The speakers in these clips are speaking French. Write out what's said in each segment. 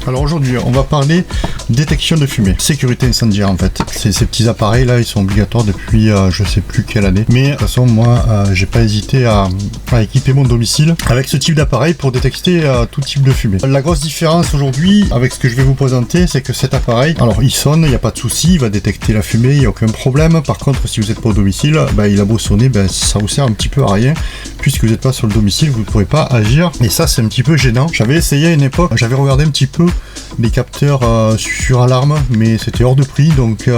Alors aujourd'hui, on va parler détection de fumée, sécurité incendiaire en fait. Ces petits appareils là, ils sont obligatoires depuis je sais plus quelle année. Mais de toute façon, moi, j'ai pas hésité à équiper mon domicile avec ce type d'appareil pour détecter tout type de fumée. La grosse différence aujourd'hui avec ce que je vais vous présenter, c'est que cet appareil, alors il sonne, il n'y a pas de souci, il va détecter la fumée, il n'y a aucun problème. Par contre, si vous n'êtes pas au domicile, il a beau sonner, ça vous sert un petit peu à rien. Puisque vous n'êtes pas sur le domicile, vous ne pourrez pas agir. Et ça, c'est un petit peu gênant. J'avais essayé à une époque, j'avais regardé un petit peu les capteurs sur alarme, mais c'était hors de prix, donc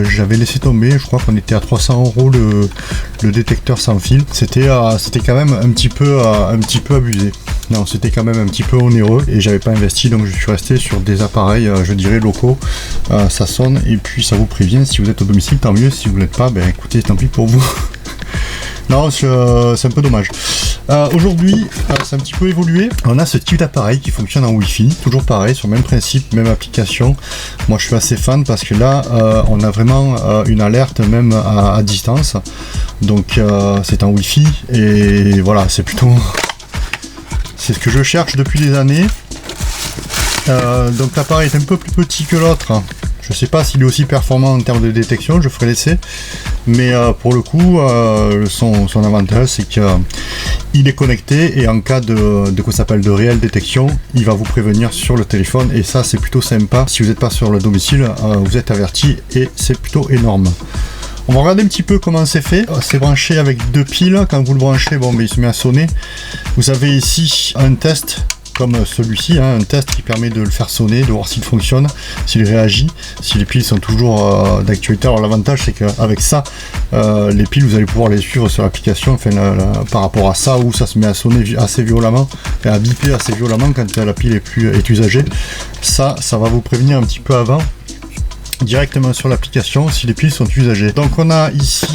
j'avais laissé tomber. Je crois qu'on était à 300 € le détecteur sans fil. C'était quand même un petit peu abusé. Non, c'était quand même un petit peu onéreux et j'avais pas investi, donc je suis resté sur des appareils, je dirais locaux. Ça sonne et puis ça vous prévient. Si vous êtes au domicile, tant mieux. Si vous l'êtes pas, écoutez, tant pis pour vous. Non, c'est un peu dommage. Aujourd'hui, c'est un petit peu évolué. On a ce type d'appareil qui fonctionne en Wi-Fi, toujours pareil, sur le même principe, même application. Moi, je suis assez fan parce que là, on a vraiment une alerte même à distance. Donc, c'est en Wi-Fi et voilà, c'est ce que je cherche depuis des années. Donc, l'appareil est un peu plus petit que l'autre. Je sais pas s'il est aussi performant en termes de détection, je ferai l'essai. Mais pour le coup, son avantage, c'est qu'il est connecté et en cas de réelle détection, il va vous prévenir sur le téléphone. Et ça, c'est plutôt sympa. Si vous n'êtes pas sur le domicile, vous êtes averti et c'est plutôt énorme. On va regarder un petit peu comment c'est fait. C'est branché avec 2 piles. Quand vous le branchez, il se met à sonner. Vous avez ici un test comme celui-ci, un test qui permet de le faire sonner, de voir s'il fonctionne, s'il réagit, si les piles sont toujours d'actualité. Alors l'avantage, c'est qu'avec ça, les piles, vous allez pouvoir les suivre sur l'application, par rapport à ça, où ça se met à sonner assez violemment, à biper assez violemment quand la pile est usagée. Ça va vous prévenir un petit peu avant, directement sur l'application, si les piles sont usagées. Donc on a ici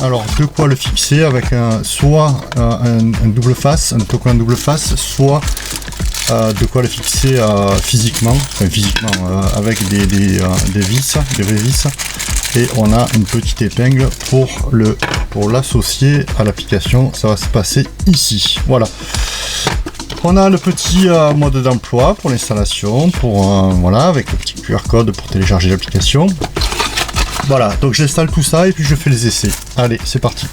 de quoi le fixer avec soit un double face, un token double face, soit de quoi le fixer physiquement, avec des vis, des vraies vis, et on a une petite épingle pour l'associer à l'application. Ça va se passer ici. Voilà. On a le petit mode d'emploi pour l'installation, avec le petit QR code pour télécharger l'application. Voilà, donc j'installe tout ça et puis je fais les essais. Allez, c'est parti.